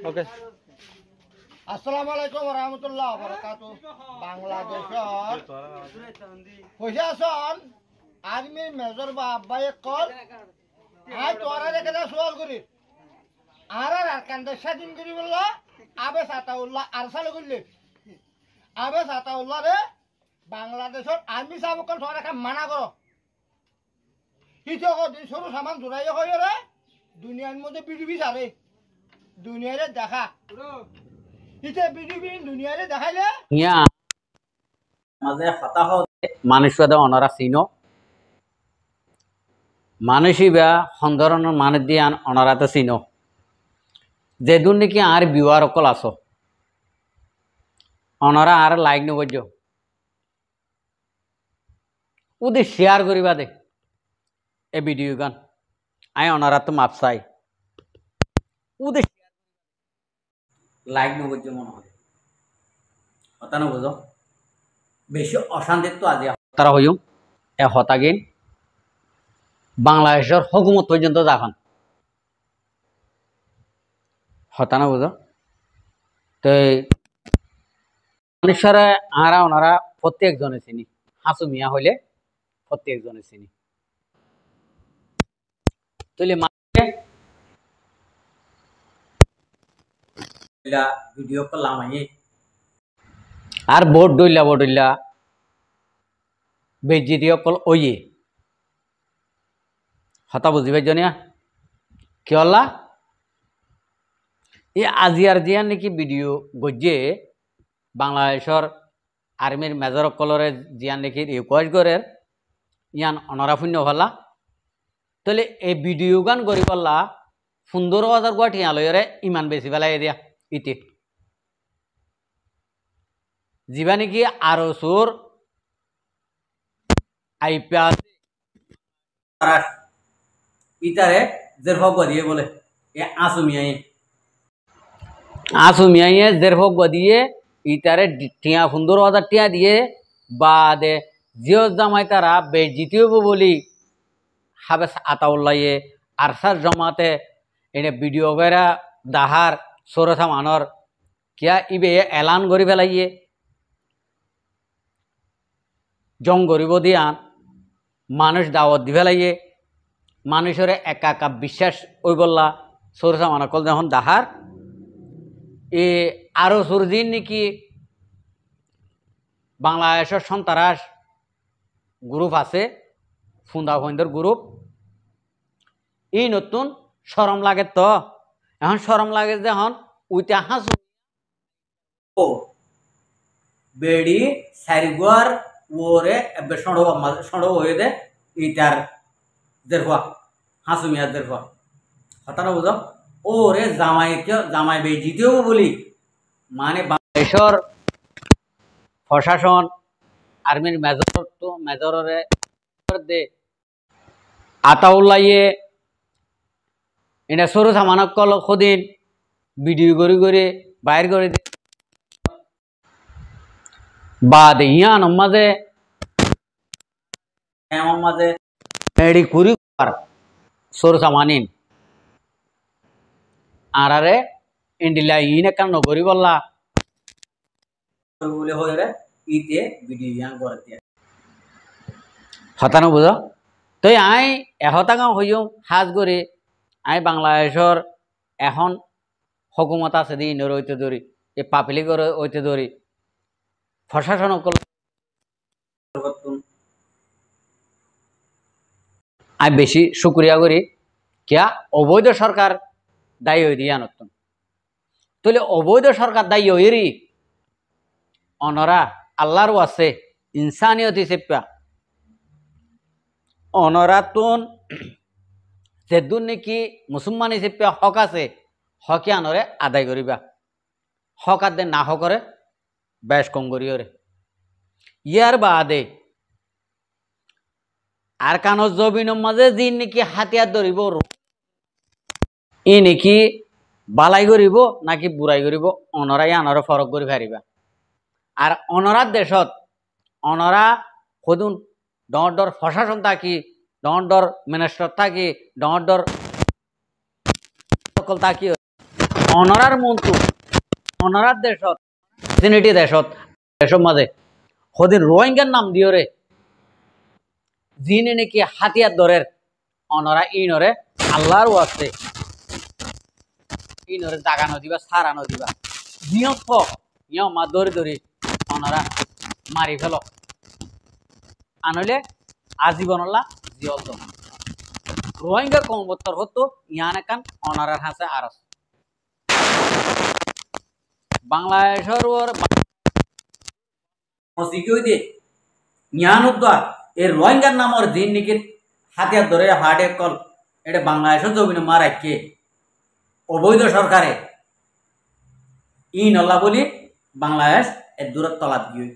ওকে। আসসালামু আলাইকুম ওয়া রাহমাতুল্লাহি ওয়া বারাকাতুহু। বাংলাদেশৰ পইচা আছন আর্মির মেজর বা আব্বাই কল আই তোরা রেখে দা সওয়াল করি আর কান্দে স্বাধীন করি বললা আবে সাতাউল্লাহ আর সালে করলে আবে সাতাউল্লাহ রে বাংলাদেশৰ আর্মি সাবকল তোরা রেখে মানা করো হিতে দিন সরু সামান জোড়াই হয় রে দুনিয়ার মধ্যে বিডিবি সারে দুনিয়ারে দেখা হিতে বিডিবি দুনিয়ারে দেখাইলে ইয়া মাঝে হতা হতে মানুষবাদে অনরা চিনো মানুষিবা সন্দরণের মানুষ দিয়ে অনরাতে চিনো যেদুন নাকি আর বিওয়ার অকল আছো অনরা আর লাইক নগর্য ওদের শেয়ার করিবা দে এ ভিডিও গান আই অনরা তো মাপ চাই ওদের লাইক নগর্য মনে হয় হতা না বুঝো বেশি অশান্তির তো আজি তারা হইম এ হতাগিন বাংলাদেশের হুকুমত পর্যন্ত যাখন হতা না বুঝো তো মানুষরা আরা ওনারা প্রত্যেকজনে চিনি হাসু মিয়া হইলে প্রত্যেকজনে চিনি তুই ভিডিও করলাম আর বোর্ড ডইলা বেজি অকল ওয়ে হতা বুঝিবাই জনিয়া কি হল্লা এই আজিয়ার জিয়ার নাকি ভিডিও গজ্জে বাংলাদেশের আর্মির মেজর অকলরে জিয়ান নাকি রিকোয়েস্ট করে ইয়ান অনরা শূন্য হল্লা তাহলে এই ভিডিও গান করি পাল্লা 15,000 গুয়া ঠিয়া লইরে ইমান বেশি পেলাই দিয়া ইতি যিবা নাকি আরো চোর আইপিএস ইতারে জেরফক গদিয়ে বলে এ আসুমিয়াই জেরফক গদিয়ে ইতারে টিয়া 15,000 টিয়া দিয়ে বাদে জিও জামাই তারা বেজিতিও বলি হাবেস আতাউল্লাহে আরসার জমাতে এনে ভিডিও গেরা দাহার সরথা মানর কিয়া ইবে এলান করি ফেলাইয়ে জং গরিব দিয়ান মানুষ দাওয়াত দি ফেলাইয়ে মানুষের একা একা বিশ্বাস ওই বললা সরসা মানকল যখন দাহার এ আরো সরদিন নাকি বাংলাদেশের সন্ত্রাস গ্রুপ আছে ফুন্দা ফন্দর গ্রুপ এই নতুন শরম লাগে তো এখন শরম লাগে যখন উইটা হাসু বেড়ি সারিগুয়ার ওরে এবে সড়ো হয়ে দে ইটার দেরফা হাসুমিয়ার দেরফা কথা না বুঝো ওরে জামাই বেজিতেও বলি মানে বাংলাদেশের প্রশাসন আর্মির মেজরে দে আতাউল্লাহে এটা সরু সামানক কল সদিন ভিডিও করে বাইর করে দে বা দে ইয়ান মাঝে এমন মাঝে এডি কুরি সরু সামানিন আরে ইন্ডিলা ইনে কান নগরি বললা বলে হয়ে ইতে ভিডিও ইয়ান করে দিয়ে হতানো বুঝো তো আই এহতাগাঁও হইও সাজ করে আই বাংলাদেশের এখন হকুমত আছে দি ইনর ঐতে ধরি এ পাবলিক ঐতে ধরি প্রশাসন আই বেশি শুক্রিয়া করি কিয়া অবৈধ সরকার দায়ী হয়ে দিয়া নতুন তাহলে অবৈধ সরকার দায়ী হইরি অনরা আল্লাহরও আছে ইনসানিয়ত হিসেবে অনরা তুন যেদুন নাকি মুসলমান হিসেবে হক আছে হকে আনরে আদায় করিবা হক আদে না হকরে বেশ কম করিওরে ইয়ার বাদে আর কানো জবিনের মাঝে দিন নাকি হাতিয়ার ধরিব ই নাকি বালাই করিব নাকি বুড়াই করিব অনরাই আনরে ফরক করে ফারিবা আর অনরার দেশত অনরা সদুন ডর প্রশাসন থাকি ডর মিনিস্টার থাকি ডর সকল থাকি অনরার মন্তু অনরার দেশত সিনিটি দেশত মাঝে সদিন রোহিঙ্গার নাম দিয়রে যিনি নাকি হাতিয়ার দরের অনরা ইনরে আল্লাহর ওয়াস্তে ইনরে জাগানো দিবা সারানো দিবা নিয়ত মা দরি দরি অনরা মারি ফেল আনলে আজীবনল্লা জিয়ল তো রোহিঙ্গা কমবত্তর হতো ইয়ান একান অনারার হাসে আরস বাংলাদেশের দিয়ে ইয়ান উদ্ধার এই রোহিঙ্গার নামর দিন নিকির হাতিয়ার ধরে হার্টে কল এটা বাংলাদেশের জমিনে মারাইকে অবৈধ সরকারে ই নল্লা বলি বাংলাদেশ এর দূরের তলাত গিয়ে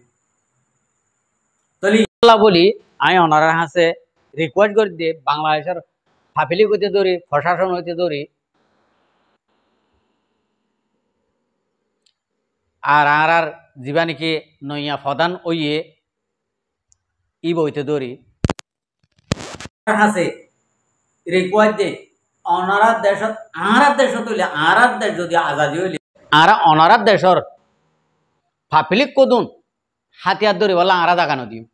তলি বলি আমি অনারার হাসে রিকোয়েস্ট করে দিয়ে বাংলাদেশের হাফিলি হইতে ধরি প্রশাসন হইতে ধরি আর যা নাকি নইয়া প্রধান ওইয়ে ই বইতে ধরি হাসে রিকোয়েস্ট দে অনারার দেশত হইলে আরার দেশ যদি আজাদি হইলে আরা অনারার দেশর ফাফিলিক কদুন হাতিয়ার ধরি বলা আরা জাগানো দিও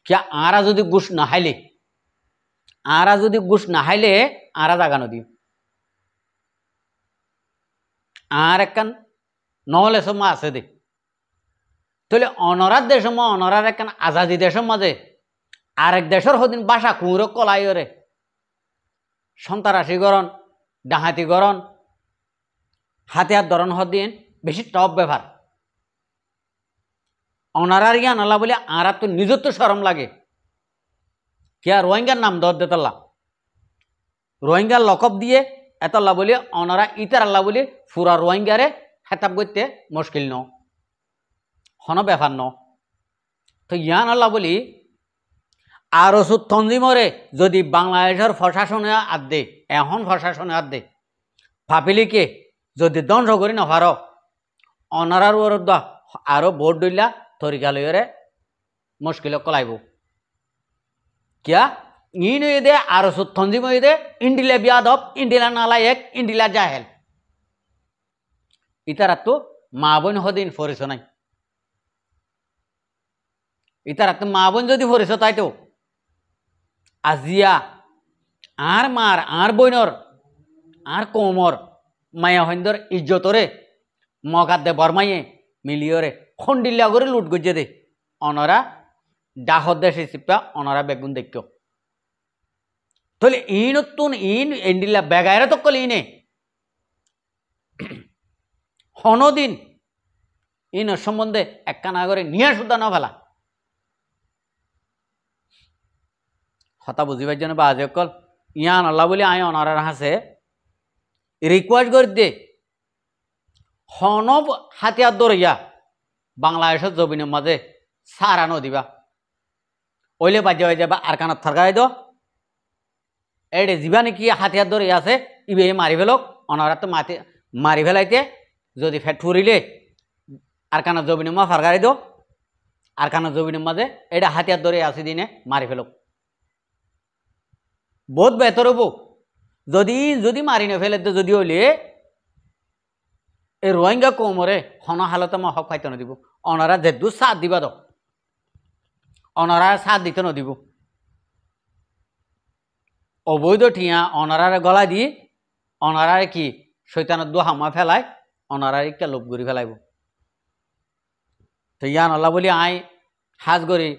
क्या आरा যদি গুশ না হাইলে आरा জাগানো দিও আর একখান নহলে সময় আছে দে তাহলে অনরার দেশ অনরার একখান আজাদি দেশের মাঝে আরেক দেশের হদিন বাসা কুঁড়ো কলাই রে সন্তারাশি গরণ ডাহাতি গরণ হাতিয়ার ধরন হদিন বেশি টপ ব্যাপার অনারার জ্ঞান আল্লাহ বলে আর তো নিজের তো সরম লাগে কে রোহিঙ্গার নাম দর দেতাল্লাহ রোহিঙ্গার লকব দিয়ে এতাল্লাহ বলে অনারা ইতার আল্লাহ বলে ফুরা রোহিঙ্গারে হেতাব করতে মুশকিল ন হন ব্যাপার ন তো ইয়ান আল্লাহ বলি আর ওষুধ তঞ্জিমরে যদি বাংলাদেশের প্রশাসনে আদে এখন প্রশাসনে আদে ফাপিলিকে যদি দণ্ড করি নভার অনারার ওরদ আরো ভোট দিলা তরিকা লইরে মুশকিল কলাইব কিয়া ইন দে আর সঞ্জীব দে ইন্ডিলা বিয়াদব ইন্ডিলা নালায়েক ইন্ডিলা জাহেল ইতারা তো মা বোন হদিন ফরিস নাই ইতারা তো মা বোন যদি ফরিস তাই তো আজিয়া আর মার আর বইনর আর কোমর মায়া হইন্দর ইজ্জতরে মগাত দে বরমাইয়ে মিলিয়রে খন্ডিল্লা করে লুট গজে দে অনরা ডাহর দেশে চিপা অনরা বেগুন দেখ তাহলে ইনতুন ইন এন্ডিল্লা বেগায়রা তো কলি ইনে হনদিন ইন সম্বন্ধে একখানা করে নিয়ে সুদ্ধা না ফেলা হতা বুঝিবার জন্য বা আজ কল ইয়ান আল্লাহ বলে আয় অনারার হাসে রিকোয়েস্ট করে দে হনব হাতিয়ার দরিয়া বাংলাদেশের জমিনের মাঝে সারানো দিবা ওইলে বাজ্য হয়ে যাবা আর কানত থাকাই দো এডে যা নাকি হাতিয়ার দরিয়া আছে ইবে মারি ফেলক অনারা তো মারি ফেলাইতে যদি ফেট ফুরিলে আর কানত জমিনের মা ফারগাই দো আর কানত জমিনের মাঝে এটা হাতিয়ার দরিয়া আছে দিনে মারি ফেলক বহুত বেতর হব যদি মারি না ফেলে তো যদি হইলে এই রোহিঙ্গা কোমরে হন হালতে মা হক খাইতে নদিব অনারা যেদু সাথ দিবা তো অনারা সাথ দিতে নদিব অবৈধ ঠিয়া অনারারে গলা দি অনারারে কি শৈতানের দু হামা ফেলায় অনারারে একটা লোভ করি ফেলাইব তো ইয়ান আল্লাহ বলি আই হাজ করি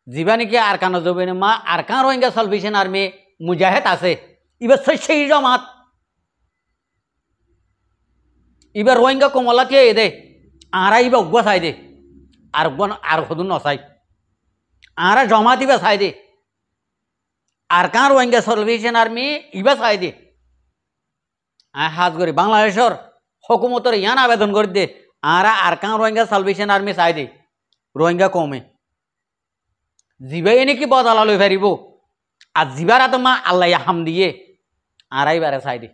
যা নাকি আর কানো জবিনে মা আর কান রোহিঙ্গা সালভেশন আর্মি মুজাহেদ আছে এবার সেই জমাত এবার রোহিঙ্গা কমলা কে দে আরা ইবা উগ্বা চাই দে আর উগ্বা আর সদুন নচাই আরা জমাত ইবা চাই দে আর কান রোহিঙ্গা সালভেশন আর্মি ইবা চাই দে হাজ করি বাংলাদেশের হকুমতর ইয়ান আবেদন করে দে আর কান রোহিঙ্গা সালভেশন আর্মি চাই দে রোহিঙ্গা কমে জিবাই নাকি বদলা লই ফারিব আর জিবার তো মা আল্লাহ হাম দিয়ে আরাই বারে চাই দে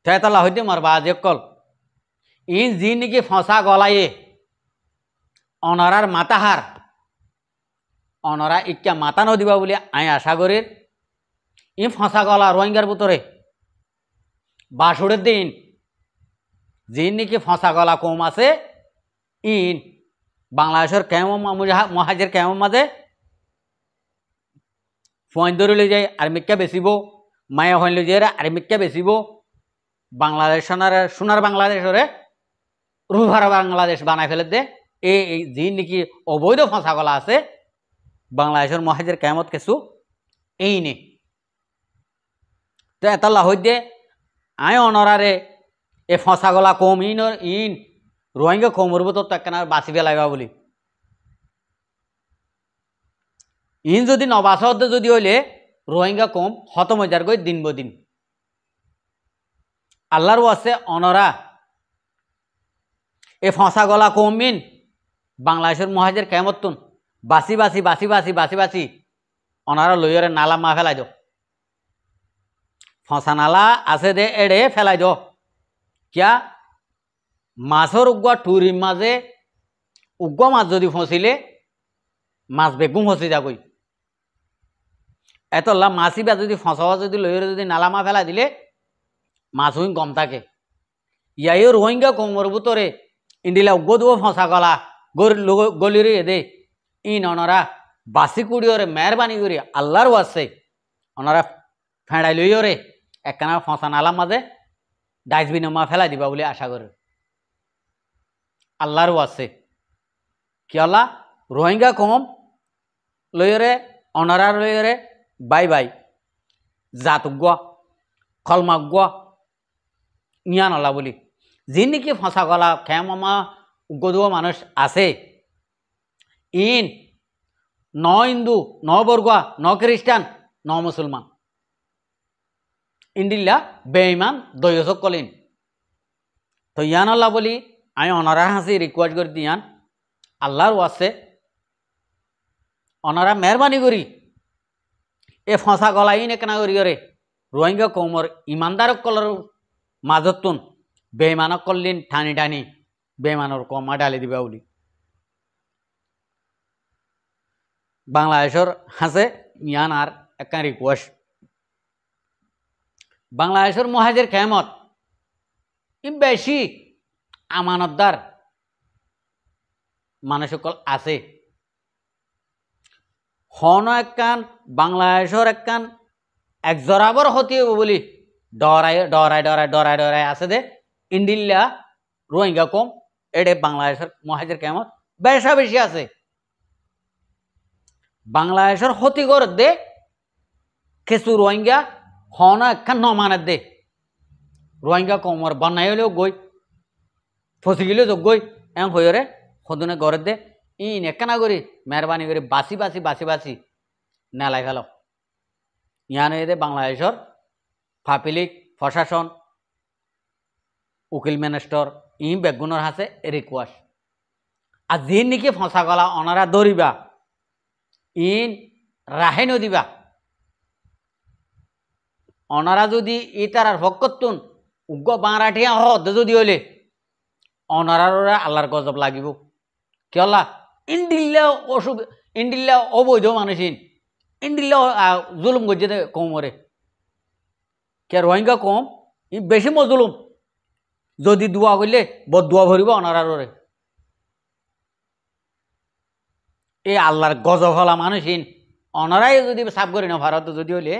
তেতলা হইতে মার বাজে কল ইন জি নাকি ফসা গলায়ে অনারার মাতাহার অনরা ইকা মাতা নদিবা বলে আই আশা করি ই ফাঁসা গলা রোহিঙ্গার ভিতরে বাসুরের দিন যিনি নাকি ফাঁসা গলা কম আছে ইন বাংলাদেশের কেমন মহাজের কেমন মাঝে ফোন ধরে লই যায় আর মিক্কা বেচিব মায়া হইন লই যায় আর মিক্কা বেচিব বাংলাদেশ সোনার বাংলাদেশরে রুভার বাংলাদেশ বানাই ফেলে দে এই যিনি নাকি অবৈধ ফাঁসা গলা আছে বাংলাদেশের মহাজের কেমত কিছু এই নে তো এটা লাহই দে আয় অনরারে এ ফসা গলা কম ইন রোহিঙ্গা কমর তো কেনা বাঁচি পেলাইবা বলি ইন যদি নবাস যদি হইলে রোহিঙ্গা কম খতম হয়ে যার গই দিন বদিন আল্লাহর আছে অনরা এ ফসা গলা কম ইন বাংলাদেশের মহাজের কেমত তুন বাসি বাসি বাসি বাসি বাসি বাসি অনারা লইয়রে নালা মা ফেলাই দো ফসা নালা আছে দে এড়ে ফেলাই দো কিয়া মাছর উগুয়া টুরির মাঝে উগুয়া মাছ যদি ফসিলে মাছ বেগুম ফসি যাগই এতলা মাছিবা যদি ফসাওয়া যদি লইয়রে যদি নালা মা ফেলাই দিলে মাছ হইন কম থাকে ইয়াইও রোহিঙ্গা কমর ভিতরে ইন্ডিলা উগ্গ দিব ফসা গলা গলিরে দে ইন অনরা বাসি কুড়িওরে মেহরবানি করি আল্লাহর আছে ওনারা ফেঁড়াই লইও রে একখানা ফসা নালার মাঝে ডাস্টবিনে মা ফেলাই দিবা বলে আশা করে আল্লাহর আছে কি আল্লাহ রোহিঙ্গা কম লইরে অনারার লইরে বাই বাই জাত উগুয়া খলমা উগুয়া নিয়ান আল্লাহ বলি যিনি নাকি ফসা গলা খেমা উগ্গদুয়া মানুষ আছে ইন ন হিন্দু ন বর্গুয়া ন খ্রিস্টান ন মুসলমান ইন্ডিল্লা বেঈমান দয়সক কলিন তো ইয়ান আল্লাহ বলি আমি অনারা হাসি রিকোয়েস্ট করে দিয়ান আল্লাহর ওয়াসে অনারা মেহরবানি করি এ ফসা গলা ইন একনা করি রে রোহিঙ্গা কৌমর ইমানদার কলর মাজতুন বেঈমানক করলিন ঠানি ঠানি বেঈমানর কমা ডালি দিবা বলি বাংলাদেশের হাসে ইয়ান আর একটা রিকোয়েস্ট বাংলাদেশের মহাজের কেমত ই বেশি আমানতদার মানুষ সকল আছে হন একখান বাংলাদেশের একখান এক জরাবর হতে হবো বলি ডরাই ডরাই ডরাই ডরাই ডরাই আছে দে ইন্ডিল্লা রোহিঙ্গা কম এডে বাংলাদেশের মহাজের কেমত বেশা বেশি আছে বাংলাদেশের ক্ষতিকর দে কিছু রোহিঙ্গা হন একখান নমানের দে রোহিঙ্গা কমর বানাই হলেও গই ফসি গেলেও যোগ গই এম হইরে সদনে ঘরের দে ইন একখানা করি মেহরবানি করে বাসি বাসি বাসি বাসি নেলাই ফেল ইয়ান দে বাংলাদেশের পাবলিক প্রশাসন উকিল মিনিস্টার ই বেগুনের হাসে রিকোয়েস্ট আর যে নাকি ফসা গলা অনারা দৌড়িবা ইন রাহে নদিবা অনারা যদি ই তার ভক্কতুন উগ্র বাংরাঠিয়া হদ যদি হইলে অনারার আল্লাহর গজব লাগিব কি আল্লাহ ইন্ডিল্লা অসুখ ইন্ডিল্লা অবৈধ মানুষ ইন্ডিল্লা জুলুম করছে কমরে কে রোহিঙ্গা কম ই বেশি মজুলুম যদি দোয়া করলে বদুয়া ভরিব অনারারে এই আল্লাহর গজব হলা মানুষহীন অনারাই যদি সাফ করি না ভারত যদি হইলে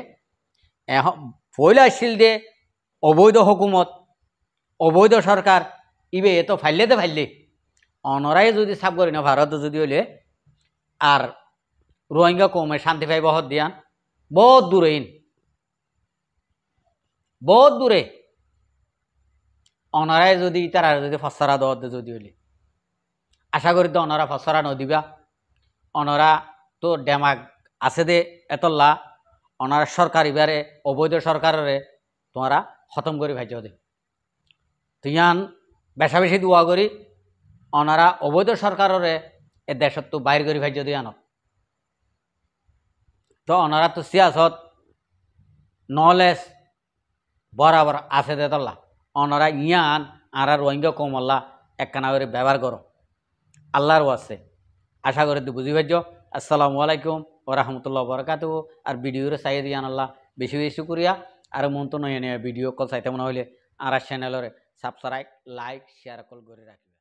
পয়লা আসছিল দে অবৈধ হুকুমত অবৈধ সরকার ইবে এত ফাইলে ফাইলে অনরাই যদি সাফ করি না ভারত যদি হইলে আর রোহিঙ্গা কমে শান্তি পাইব হত দিয়ান বহুত দূরে বহুত দূরে অনারাই যদি তারা যদি ফসরা দত যদি হইলে আশা করি তো অনারা ফসরা নদিবা অনারা তো ডেমাগ আছে দে এতল্লা অনারা সরকার এবারে অবৈধ সরকারের তোমরা খতম করে ভাইজ দে তুইয়ান বেশা বেশি দোয়া করি অনারা অবৈধ সরকারের এ দেশত তো বাইর করে ভাইজ দিয়ে আনক তো অনারা তো সিয়াসত নলেজ বরাবর আছে দে তল্লা অনারা ইয়ান আর রোহিঙ্গা কমল্লা একখানা করে ব্যবহার করো আল্লাহর আছে আশা করি তুই বুঝি ভাইজ আসসালামু আলাইকুম ও রহমতুল্লাহ বরকাত আর ভিডিওরে চাই দিয়ান আল্লাহ বেশি বেশি করিয়া আর মন তো নয় ভিডিও কল চাইতে মনে হইলে আর চ্যানেলের সাবস্ক্রাইব লাইক শেয়ার কল করে রাখবে।